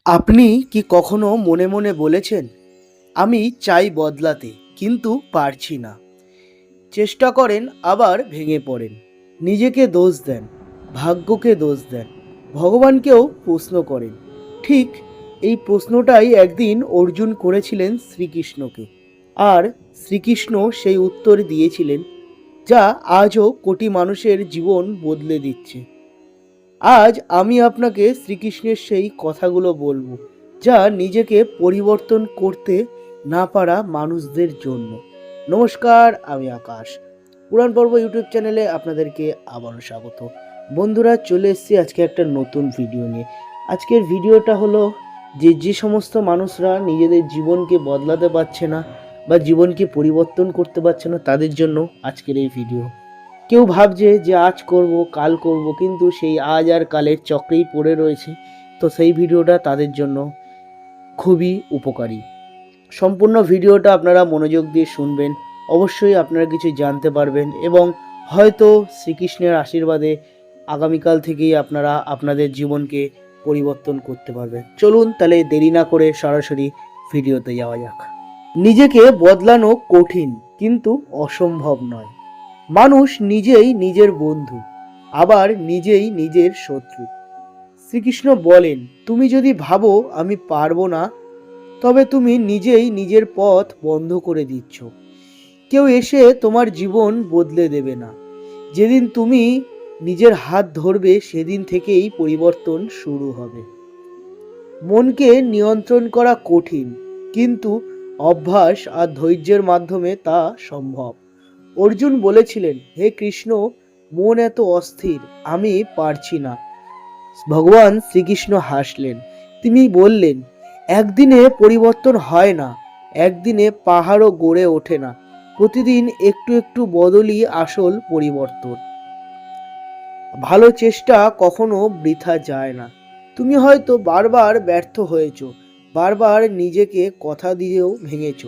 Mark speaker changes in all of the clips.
Speaker 1: আপনি কি কখনো মনে মনে বলেছেন, আমি চাই বদলাতে কিন্তু পারছি না? চেষ্টা করেন আবার ভেঙে পড়েন, নিজেকে দোষ দেন, ভাগ্যকে দোষ দেন, ভগবানকেও প্রশ্ন করেন। ঠিক এই প্রশ্নটাই একদিন অর্জুন করেছিলেন শ্রীকৃষ্ণকে, আর শ্রীকৃষ্ণ সেই উত্তর দিয়েছিলেন, যা আজও কোটি মানুষের জীবন বদলে দিচ্ছে। আজ আমি আপনাকে শ্রীকৃষ্ণের সেই কথাগুলো বলবো, যা নিজেকে পরিবর্তন করতে না পারা মানুষদের জন্য। নমস্কার, আমি আকাশ। পুরাণ পর্ব ইউটিউব চ্যানেলে আপনাদেরকে আবারও স্বাগত। বন্ধুরা, চলে এসেছি আজকে একটা নতুন ভিডিও নিয়ে। আজকের ভিডিওটা হলো যে সমস্ত মানুষরা নিজেদের জীবনকে বদলাতে পারছে না বা জীবনকে পরিবর্তন করতে পারছে না, তাদের জন্য আজকের এই ভিডিও। কেউ ভাবছে যে আজ করব কাল করব, কিন্তু সেই আজ আর কালের চক্রেই পড়ে রয়েছে। তো সেই ভিডিওটা তাদের জন্য খুবই উপকারী। সম্পূর্ণ ভিডিওটা আপনারা মনোযোগ দিয়ে শুনবেন, অবশ্যই আপনারা কিছু জানতে পারবেন এবং হয়তো শ্রীকৃষ্ণের আশীর্বাদে আগামীকাল থেকেই আপনারা আপনাদের জীবনকে পরিবর্তন করতে পারবেন। চলুন তাহলে দেরি না করে সরাসরি ভিডিওতে যাওয়া যাক। নিজেকে বদলানো কঠিন কিন্তু অসম্ভব নয়। মানুষ নিজেই নিজের বন্ধু, আবার নিজেই নিজের শত্রু। শ্রীকৃষ্ণ বলেন, তুমি যদি ভাবো আমি পারবো না, তবে তুমি নিজেই নিজের পথ বন্ধ করে দিচ্ছ। কেউ এসে তোমার জীবন বদলে দেবে না। যেদিন তুমি নিজের হাত ধরবে, সেদিন থেকেই পরিবর্তন শুরু হবে। মনকে নিয়ন্ত্রণ করা কঠিন, কিন্তু অভ্যাস আর ধৈর্যের মাধ্যমে তা সম্ভব। অর্জুন বলেছিলেন, হে কৃষ্ণ, মন এত অস্থির, আমি পারছি না। ভগবান শ্রীকৃষ্ণ হাসলেন। তিনি বললেন, একদিনে পরিবর্তন হয় না, একদিনে পাহাড়ও গড়ে ওঠে না। প্রতিদিন একটু একটু বদলই আসল পরিবর্তন। ভালো চেষ্টা কখনো বৃথা যায় না। তুমি হয়তো বারবার ব্যর্থ হয়েছ, বারবার নিজেকে কথা দিয়েও ভেঙেছ।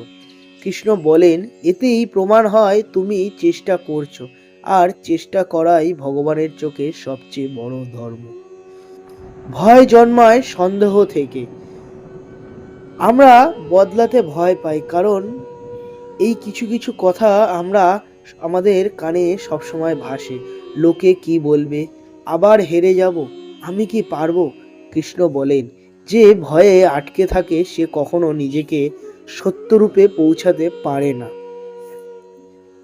Speaker 1: কৃষ্ণ বলেন, এতেই প্রমাণ হয় তুমি চেষ্টা করছো, আর চেষ্টা করাই ভগবানের চোখে সবচেয়ে বড় ধর্ম। ভয় জন্মায় সন্দেহ থেকে। আমরা বদলাতে ভয় পাই, কারণ এই কিছু কিছু কথা আমাদের কানে সবসময় ভাসে। লোকে কি বলবে, আবার হেরে যাব, আমি কি পারবো? কৃষ্ণ বলেন, যে ভয়ে আটকে থাকে সে কখনো নিজেকে সত্যরূপে পৌঁছাতে পারে না।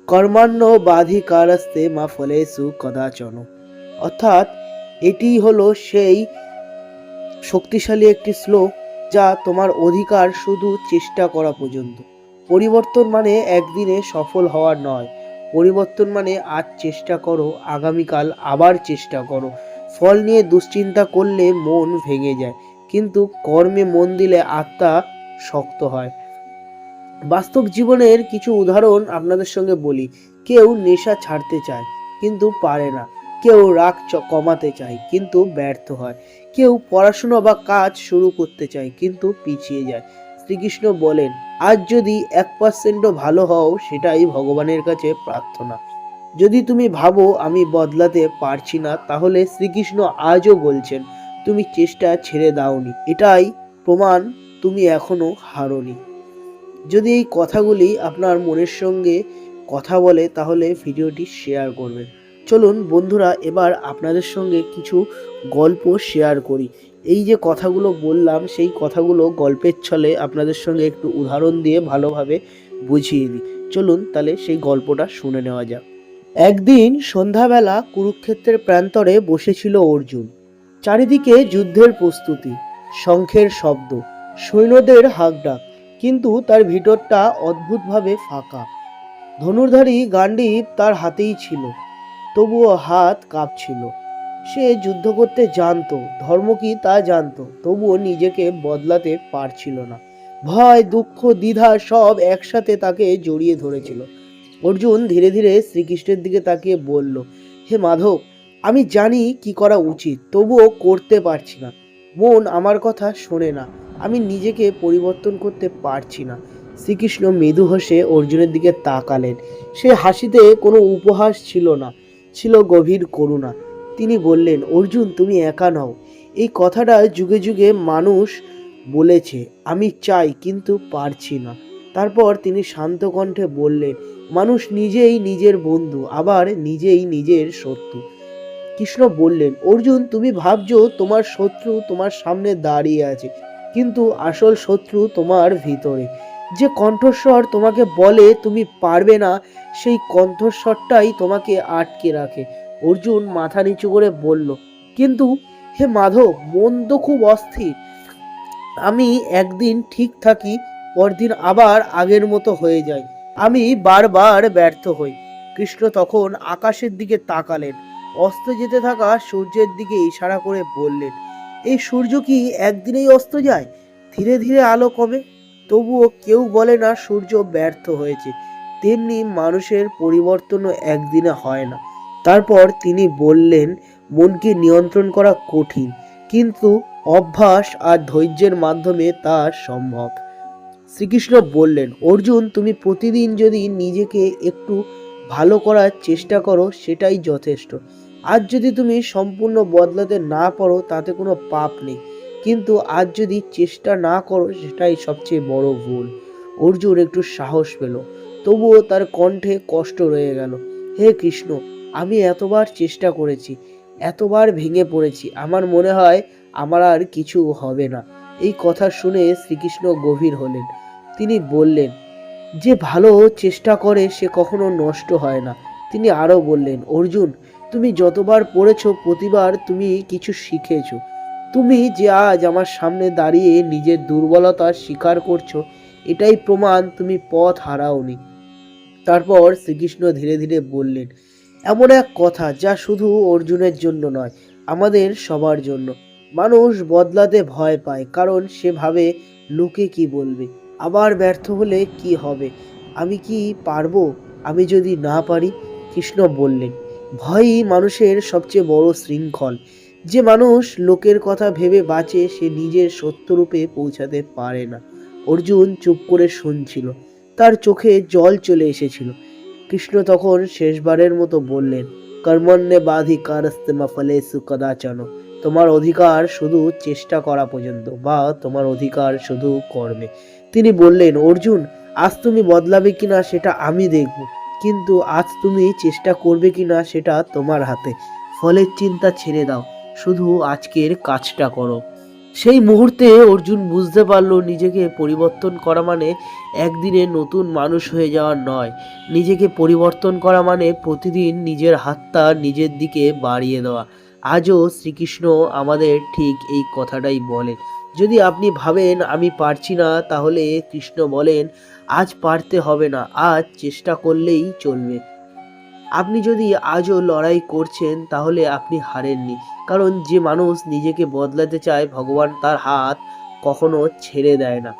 Speaker 1: কর্মাণ্য বাধিকারস্তে মা ফলেষু কদাচন। অর্থাৎ এটি হলো সেই শক্তিশালী একটি শ্লোক, যা তোমার অধিকার শুধু চেষ্টা করা পর্যন্ত। পরিবর্তন মানে একদিনে সফল হওয়া নয়। পরিবর্তন মানে আজ চেষ্টা করো, আগামীকাল আবার চেষ্টা করো। ফল নিয়ে দুশ্চিন্তা করলে মন ভেঙে যায়, কিন্তু কর্মে মন দিলে আত্মা শক্ত হয়। বাস্তব জীবনের কিছু উদাহরণ আপনাদের সঙ্গে বলি। কেউ নেশা ছাড়তে চায় কিন্তু পারে না, কেউ রাগ কমাতে চায় কিন্তু ব্যর্থ হয়, কেউ পড়াশোনা বা কাজ শুরু করতে চায় কিন্তু পিছিয়ে যায়। শ্রীকৃষ্ণ বলেন, আজ যদি 1%ও ভালো হও, সেটাই ভগবানের কাছে প্রার্থনা। যদি তুমি ভাবো আমি বদলাতে পারছি না, তাহলে শ্রীকৃষ্ণ আজও বলছেন, তুমি চেষ্টা ছেড়ে দাওনি, এটাই প্রমাণ তুমি এখনো হারোনি। যদি এই কথাগুলি আপনার মনের সঙ্গে কথা বলে, তাহলে ভিডিওটি শেয়ার করবেন। চলুন বন্ধুরা, এবার আপনাদের সঙ্গে কিছু গল্প শেয়ার করি। এই যে কথাগুলো বললাম, সেই কথাগুলো গল্পের ছলে আপনাদের সঙ্গে একটু উদাহরণ দিয়ে ভালোভাবে বুঝিয়ে দিই। চলুন তাহলে সেই গল্পটা শুনে নেওয়া যাক। একদিন সন্ধ্যাবেলা কুরুক্ষেত্রের প্রান্তরে বসেছিল অর্জুন। চারিদিকে যুদ্ধের প্রস্তুতি, শঙ্খের শব্দ, সৈন্যদের হাঁকডাক, কিন্তু তার ভিতরটা অদ্ভুতভাবে ফাঁকা। ধনুর্ধারী গান্ডীব তার হাতেই ছিল, তবুও হাত কাঁপছিল। সে যুদ্ধ করতে জানতো, ধর্ম কি তা জানতো, তবুও নিজেকে বদলাতে পারছিল না। ভয়, দুঃখ, দ্বিধা সব একসাথে তাকে জড়িয়ে ধরেছিল। অর্জুন ধীরে ধীরে শ্রীকৃষ্ণের দিকে তাকিয়ে বলল, হে মাধব, আমি জানি কি করা উচিত, তবুও করতে পারছি না। মন আমার কথা শোনে না, আমি নিজেকে পরিবর্তন করতে পারছি না। শ্রীকৃষ্ণ মৃদু হেসে অর্জুনের দিকে তাকালেন। সে হাসিতে কোনো উপহাস ছিল না, ছিল গভীর করুণা। তিনি বললেন, অর্জুন, তুমি একা নও। এই কথাটা যুগে যুগে মানুষ বলেছে আমি চাই কিন্তু পারছি না। তারপর তিনি শান্ত কণ্ঠে বললেন, মানুষ নিজেই নিজের বন্ধু, আবার নিজেই নিজের শত্রু। কৃষ্ণ বললেন, অর্জুন তুমি ভাবছো তোমার শত্রু তোমার সামনে দাঁড়িয়ে আছে, কিন্তু আসল শত্রু তোমার ভিতরে। যে কণ্ঠস্বর তোমাকে বলে তুমি পারবে না, সেই কণ্ঠস্বরটাই তোমাকে আটকে রাখে। অর্জুন মাথা নিচু করে বলল, কিন্তু হে মাধব, মন তো খুব অস্থির। আমি একদিন ঠিক থাকি, পরদিন আবার আগের মতো হয়ে যায়। আমি বারবার ব্যর্থ হই। কৃষ্ণ তখন আকাশের দিকে তাকালেন, অস্ত যেতে থাকা সূর্যের দিকে ইশারা করে বললেন, এই সূর্য কি একদিনেই অস্ত যায়? ধীরে ধীরে আলো কমে। তবুও কেউ বলে না সূর্য ব্যর্থ হয়েছে। তেমনি মানুষের পরিবর্তনও একদিনে হয় না। তারপর তিনি বললেন, মনকে নিয়ন্ত্রণ করা কঠিন, কিন্তু অভ্যাস আর ধৈর্যের মাধ্যমে তা সম্ভব। শ্রীকৃষ্ণ বললেন, অর্জুন তুমি প্রতিদিন যদি নিজেকে একটু ভালো করার চেষ্টা করো সেটাই যথেষ্ট। আজ যদি তুমি সম্পূর্ণ বদলাতে না পারো তাতে কোনো পাপ নেই, কিন্তু আজ যদি চেষ্টা না করো সেটাই সবচেয়ে বড় ভুল। অর্জুন একটু সাহস পেল, তবুও তার কণ্ঠে কষ্ট রয়ে গেল। হে কৃষ্ণ, আমি এতবার চেষ্টা করেছি, এতবার ভেঙে পড়েছি, আমার মনে হয় আমার আর কিছু হবে না। এই কথা শুনে শ্রীকৃষ্ণ গভীর হলেন। তিনি বললেন, যে ভালো চেষ্টা করে সে কখনো নষ্ট হয় না। তিনি আরো বললেন, অর্জুন তুমি যতবার পড়েছো প্রতিবার তুমি কিছু শিখেছো। তুমি যে আজ আমার সামনে দাঁড়িয়ে নিজের দুর্বলতা স্বীকার করছো, এটাই প্রমাণ তুমি পথ হারাওনি। তারপর শ্রীকৃষ্ণ ধীরে ধীরে বললেন, এমন এক কথা যা শুধু অর্জুনের জন্য নয়, আমাদের সবার জন্য। মানুষ বদলাতে ভয় পায়, কারণ সে ভাবে লোকে কি বলবে, আবার ব্যর্থ হলে কি হবে, আমি কি পারবো, আমি যদি না পারি। কৃষ্ণ বললেন, ভয়ই মানুষের সবচেয়ে বড় শৃঙ্খল। যে মানুষ লোকের কথা ভেবে বাঁচে সে নিজের সত্যরূপে পৌঁছাতে পারে না। অর্জুন চুপ করে শুনছিল, তার চোখে জল চলে এসেছিল। কৃষ্ণ তখন শেষবারের মতো বললেন, কর্মণ্যে বাধি কারস্তেমা ফলেসু কদাচন। তোমার অধিকার শুধু চেষ্টা করা পর্যন্ত, বা তোমার অধিকার শুধু কর্মে। তিনি বললেন, অর্জুন আজ তুমি বদলাবে কিনা সেটা আমি দেখব, কিন্তু আজ তুমি চেষ্টা করবে কিনা সেটা তোমার হাতে। ফলের চিন্তা ছেড়ে দাও, শুধু আজকের কাজটা করো। সেই মুহূর্তে অর্জুন বুঝতে পারল, নিজেকে পরিবর্তন করা মানে একদিনে নতুন মানুষ হয়ে যাওয়া নয়। নিজেকে পরিবর্তন করা মানে প্রতিদিন নিজের হাতটা নিজের দিকে বাড়িয়ে দেওয়া। আজও শ্রীকৃষ্ণ আমাদের ঠিক এই কথাটাই বলেন। যদি আপনি ভাবেন আমি পারছি না, তাহলে কৃষ্ণ বলেন, আজ পারতে হবে না, আজ চেষ্টা করলেই চলবে। আপনি যদি আজও লড়াই করছেন তাহলে আপনি হারেননি, কারণ যে মানুষ নিজেকে বদলাতে চায় ভগবান তার হাত কখনো ছেড়ে দেয় না।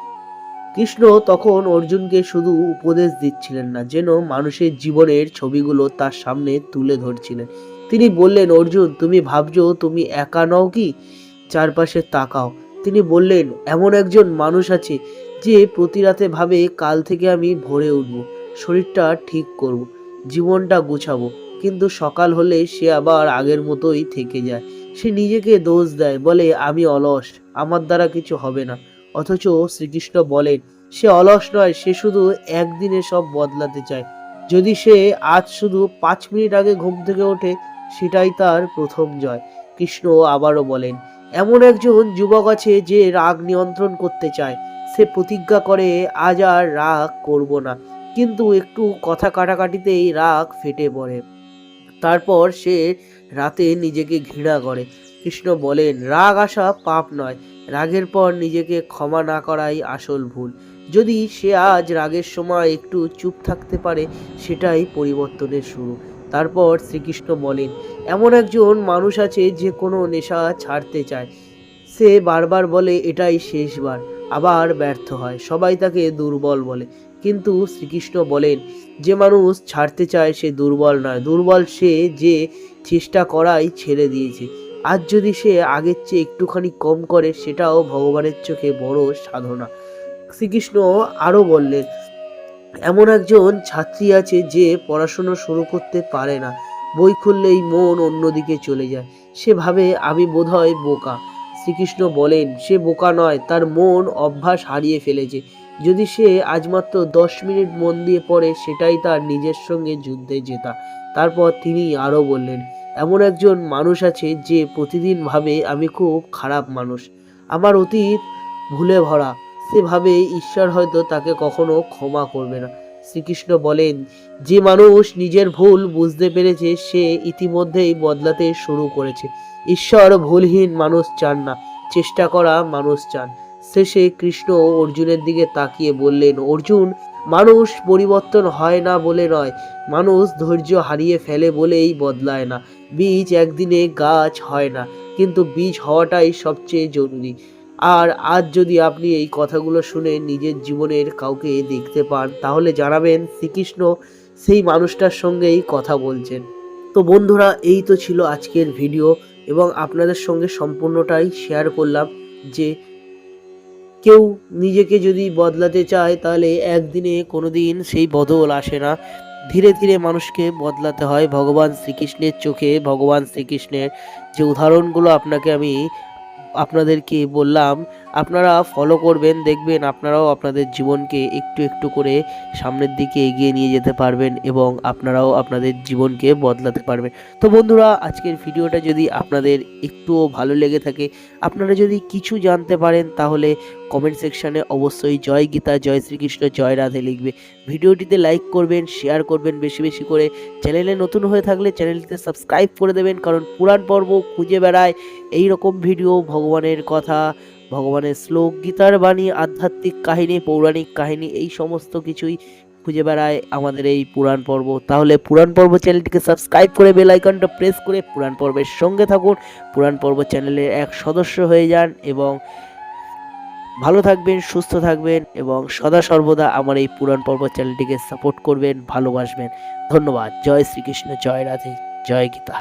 Speaker 1: কৃষ্ণ তখন অর্জুনকে শুধু উপদেশ দিচ্ছিলেন না, যেন মানুষের জীবনের ছবিগুলো তার সামনে তুলে ধরছিলেন। তিনি বললেন, অর্জুন তুমি ভাবছো তুমি একা নও কি? চারপাশে তাকাও। তিনি বললেন, এমন একজন মানুষ আছে যে প্রতি রাতে ভাবে কাল থেকে আমি ভোরে উঠব, শরীরটা ঠিক করব, জীবনটা গুছাবো, কিন্তু সকাল হলে সে আবার আগের মতোই থেকে যায়। সে নিজেকে দোষ দেয়, বলে আমি অলস, আমার দ্বারা কিছু হবে না। অথচ শ্রীকৃষ্ণ বলেন, সে অলস নয়, সে শুধু একদিনে সব বদলাতে চায়। যদি সে আজ শুধু 5 মিনিট আগে ঘুম থেকে ওঠে, সেটাই তার প্রথম জয়। কৃষ্ণ আবারও বলেন, এমন একজন যুবক আছে যে রাগ নিয়ন্ত্রণ করতে চায়। সে প্রতিজ্ঞা করে আজ আর রাগ করব না, কিন্তু একটু কথা কাটাকাটিতেই রাগ ফেটে পড়ে। তারপর সে রাতে নিজেকে ঘৃণা করে। কৃষ্ণ বলেন, রাগ আসা পাপ নয়, রাগের পর নিজেকে ক্ষমা না করাই আসল ভুল। যদি সে আজ রাগের সময় একটু চুপ থাকতে পারে, সেটাই পরিবর্তনের শুরু। তারপর শ্রীকৃষ্ণ বলেন, এমন একজন মানুষ আছে যে কোনো নেশা ছাড়তে চায়। সে বারবার বলে এটাই শেষবার, আবার ব্যর্থ হয়। সবাই তাকে দুর্বল বলে, কিন্তু শ্রীকৃষ্ণ বলেন, যে মানুষ ছাড়তে চায় সে দুর্বল নয়, দুর্বল সে যে চেষ্টা করাই ছেড়ে দিয়েছে। আজ যদি সে আগের চেয়ে একটুখানি কম করে, সেটাও ভগবানের চোখে বড় সাধনা। শ্রীকৃষ্ণ আরো বললেন, এমন একজন ছাত্রী আছে যে পড়াশোনা শুরু করতে পারে না, বই খুললেই মন অন্যদিকে চলে যায়। সে ভাবে আমি বোধহয় বোকা। শ্রীকৃষ্ণ বলেন সে বোকা নয়, তার মন অভ্যাস হারিয়ে ফেলেছে। যদি সে আজ মাত্র 10 মিনিট মন দিয়ে পড়ে, সেটাই তার নিজের সঙ্গে যুদ্ধে জেতা। তারপর তিনি আরও বললেন, এমন একজন মানুষ আছে যে প্রতিদিন ভাবে আমি খুব খারাপ মানুষ, আমার অতীত ভুলে ভরা। সে ভাবে ঈশ্বর হয়তো তাকে কখনো ক্ষমা করবে না। শ্রীকৃষ্ণ বলেন, যে মানুষ নিজের ভুল বুঝতে পেরেছে সে ইতিমধ্যেই বদলাতে শুরু করেছে। ঈশ্বর ভুলহীন মানুষ চান না, চেষ্টা করা মানুষ চান। শেষে কৃষ্ণ অর্জুনের দিকে তাকিয়ে বললেন, অর্জুন, মানুষ পরিবর্তন হয় না বলে নয়, মানুষ ধৈর্য হারিয়ে ফেলে বলেই বদলায় না। বীজ একদিনে গাছ হয় না, কিন্তু বীজ হওয়াটাই সবচেয়ে জরুরি। আর আজ যদি আপনি এই কথাগুলো শুনে নিজের জীবনের কাউকে দেখতে পান, তাহলে জানাবেন শ্রীকৃষ্ণ সেই মানুষটার সঙ্গেই কথা বলছেন। তো বন্ধুরা, এই তো ছিল আজকের ভিডিও, এবং আপনাদের সঙ্গে সম্পূর্ণটাই শেয়ার করলাম যে কেউ নিজেকে যদি বদলাতে চায় তাহলে একদিনে কোনোদিন সেই বদল আসে না, ধীরে ধীরে মানুষকে বদলাতে হয়। ভগবান শ্রীকৃষ্ণের চোখে ভগবান শ্রীকৃষ্ণের যে উদাহরণগুলো আপনাদেরকে বললাম, আপনারা ফলো করবেন, দেখবেন আপনারাও আপনাদের জীবনকে একটু একটু করে সামনের দিকে এগিয়ে নিয়ে যেতে পারবেন এবং আপনারাও আপনাদের জীবনকে বদলাতে পারবেন। তো বন্ধুরা, আজকের ভিডিওটা যদি আপনাদের একটুও ভালো লেগে থাকে, আপনারা যদি কিছু জানতে পারেন, তাহলে কমেন্ট সেকশানে অবশ্যই জয় গীতা, জয় শ্রীকৃষ্ণ, জয় রাধে লিখবে। ভিডিওটিতে লাইক করবেন, শেয়ার করবেন বেশি বেশি করে। চ্যানেলে নতুন হয়ে থাকলে চ্যানেলটিতে সাবস্ক্রাইব করে দেবেন, কারণ পুরাণ পর্ব খুঁজে বেড়ায় এই রকম ভিডিও, ভগবানের কথা, ভগবানের শ্লোক, গীতার বাণী, আধ্যাত্মিক কাহিনী, পৌরাণিক কাহিনী, এই সমস্ত কিছুই খুঁজে বেড়ায় আমাদের এই পুরাণ পর্ব। তাহলে পুরাণ পর্ব চ্যানেলটিকে সাবস্ক্রাইব করে বেল আইকনটা প্রেস করে পুরাণ পর্বের সঙ্গে থাকুন, পুরাণ পর্ব চ্যানেলের এক সদস্য হয়ে যান, এবং ভালো থাকবেন, সুস্থ থাকবেন, এবং সদা সর্বদা আমার এই পুরাণ পর্ব চ্যানেলটিকে সাপোর্ট করবেন, ভালোবাসবেন। ধন্যবাদ। জয় শ্রীকৃষ্ণ, জয় রাধে, জয় গীতা।